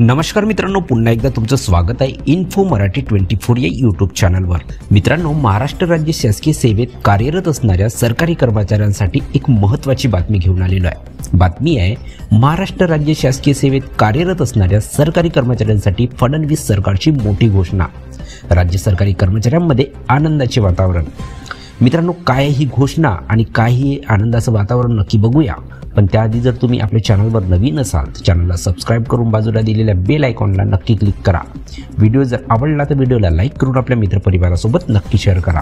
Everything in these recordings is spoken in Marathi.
नमस्कार मित्रांनो, पुन्हा एकदा तुमचं स्वागत आहे इन्फो मराठी 24 या यूट्यूब चॅनलवर। मित्रांनो, महाराष्ट्र राज्य शासकीय सेवेत कार्यरत असणाऱ्या सरकारी कर्मचाऱ्यांसाठी एक महत्त्वाची बातमी घेऊन आलेलो आहे। बातमी आहे महाराष्ट्र राज्य शासकीय सेवेत कार्यरत असणाऱ्या सरकारी कर्मचाऱ्यांसाठी फडणवीस सरकारची मोठी घोषणा। राज्य सरकारी कर्मचाऱ्यांमध्ये आनंदाचे वातावरण। मित्रांनो, काय ही घोषणा आणि काय ही आनंदाचं वातावरण नक्की बघूया। पण त्याआधी जर तुम्ही आपल्या चॅनलवर नवीन असाल तर चॅनलला सबस्क्राइब करून बाजूला दिलेल्या बेल आयकॉनला नक्की क्लिक करा। व्हिडिओ जर आवडला तर व्हिडिओला लाईक करून आपल्या मित्रपरिवारासोबत नक्की शेअर करा।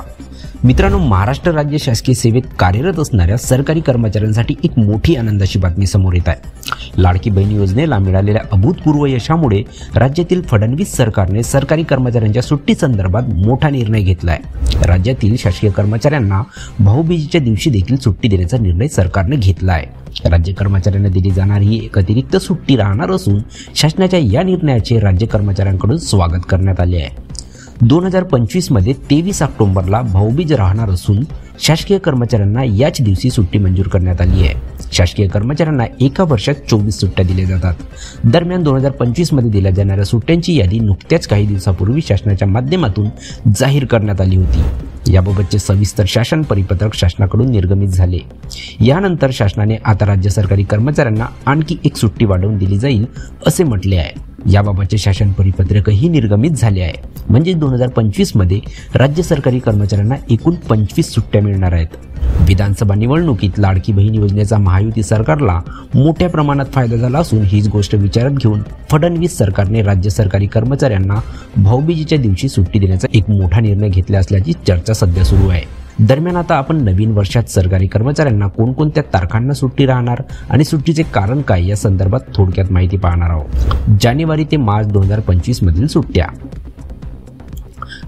मित्रांनो, महाराष्ट्र राज्य शासकीय सेवेत कार्यरत असणाऱ्या सरकारी कर्मचाऱ्यांसाठी एक मोठी आनंदाची बातमी समोर येत आहे। लाडकी बहीण योजनेला मिळालेल्या अभूतपूर्व यशामुळे राज्यातील फडणवीस सरकारने सरकारी कर्मचाऱ्यांच्या सुट्टी संदर्भात मोठा निर्णय घेतला आहे। राज्यातील शासकीय कर्मचाऱ्यांना भाऊबीजेच्या दिवशी देखील सुट्टी देण्याचा निर्णय सरकारने घेतला आहे। राज्य कर्मचाऱ्यांना दिली जाणारी ही एक अतिरिक्त सुट्टी राहणार असून शासनाच्या या निर्णयाचे राज्य कर्मचाऱ्यांकडून स्वागत करण्यात आले आहे। 2025 मध्ये 23 ऑक्टोबरला भाऊबीज राहणार असून शासकीय कर्मचाऱ्यांना याच दिवशी सुट्टी मंजूर करण्यात आली आहे। शासकीय कर्मचाऱ्यांना एका वर्षात 24 सुट्ट्या दिल्या जातात। दरम्यान 2025 मध्ये दिल्या जाणाऱ्या सुट्ट्यांची यादी नुकत्याच काही दिवसापूर्वी शासनाच्या माध्यमातून जाहीर करण्यात आली होती। याबाबतचे सविस्तर शासन परिपत्रक शासनाकडून निर्गमित झाले। यानंतर शासनाने आता राज्य सरकारी कर्मचाऱ्यांना आणखी एक सुट्टी वाढवून दिली जाईल असे म्हटले आहे। याबाबतचे शासन परिपत्रकही निर्गमित झाले आहे। म्हणजे 2025 मध्ये राज्य सरकारी कर्मचाऱ्यांना एकूण 25 सुट्ट्या मिळणार आहेत। विधानसभा निवडणुकीत लाडकी बहीण योजनेचा महायुती सरकारला मोठ्या प्रमाणात फायदा झाला असून हीच गोष्ट विचारात घेऊन फडणवीस सरकारने राज्य सरकारी कर्मचाऱ्यांना भाऊबीजेच्या दिवशी सुट्टी देण्याचा एक मोठा निर्णय घेतला असल्याची चर्चा सध्या सुरू आहे। दरम्यान आता आपण नवीन वर्षात सरकारी कर्मचाऱ्यांना कोणकोणत्या तारखांना सुट्टी राहणार आणि सुट्टीचे कारण काय या संदर्भात थोडक्यात माहिती पाहणार आहोत। जानेवारी ते मार्च 2025 मधील सुट्ट्या।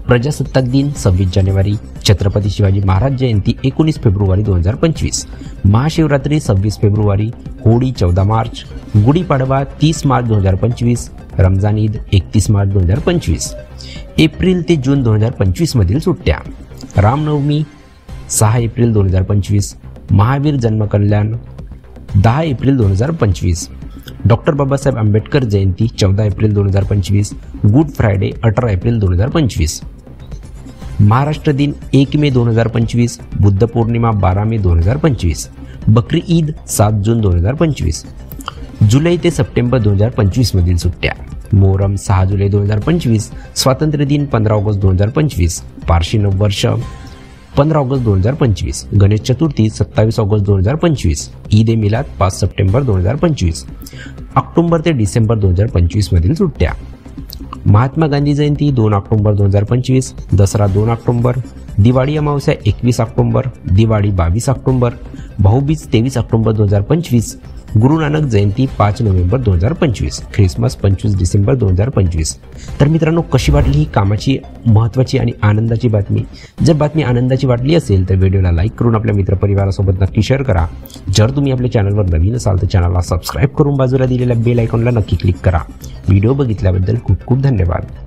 प्रजासत्ताक दिन 26 जानेवारी, छत्रपती शिवाजी महाराज जयंती 19 फेब्रुवारी 2025, महाशिवरात्री 26 फेब्रुवारी, होळी 14 मार्च, गुढीपाडवा 30 मार्च 2025, रमजान ईद 31 मार्च 2025। एप्रिल ते जून 2025 मधील सुट्ट्या। रामनवमी 6 एप्रिल 2025, महावीर जन्म कल्याण 10 एप्रिल 2025, डॉक्टर बाबासाहेब आंबेडकर जयंती 14 April 2025, good Friday 18 April 2025, Maharashtra दिन 1 मे 2025, बुद्ध पौर्णिमा 12 मे 2025, बकरी ईद 7 जून 2025, जुलै ते सप्टेंबर 2025 मधील सुट्ट्या। मोहरम 6 जुलै 2025, स्वातंत्र्य दिन 15 ऑगस्ट 2025, पारशी नववर्ष 15 ऑगस्ट 2025, गणेश चतुर्थी 27 ऑगस्ट 2025, ईद ए मिलाद 5 सप्टेंबर 2025, ऑक्टोबर ते डिसेंबर 2025 मधील सुट्ट्या। महात्मा गांधी जयंती 2 ऑक्टोबर 2025, दसरा 2 ऑक्टोबर, दिवाळी अमावस्या 21 October, Diwali 22 October, Bhaubeej 23 October 2025, Guru Nanak जयंती 5 नोव्हेंबर 2025, ख्रिसमस 25 डिसेंबर 2025। तर मित्रांनो, कशी वाटली ही कामाची महत्त्वाची आणि आनंदाची बातमी? जर बातमी आनंदाची वाटली असेल तर व्हिडिओला लाईक करून आपल्या मित्रपरिवारासोबत नक्की शेअर करा। जर तुम्ही आपल्या चॅनलवर नवीन असाल तर चॅनलला सबस्क्राइब करून बाजूला दिलेल्या बेल आयकॉनला नक्की क्लिक करा। व्हिडिओ बघितल्याबद्दल खूप खूप धन्यवाद।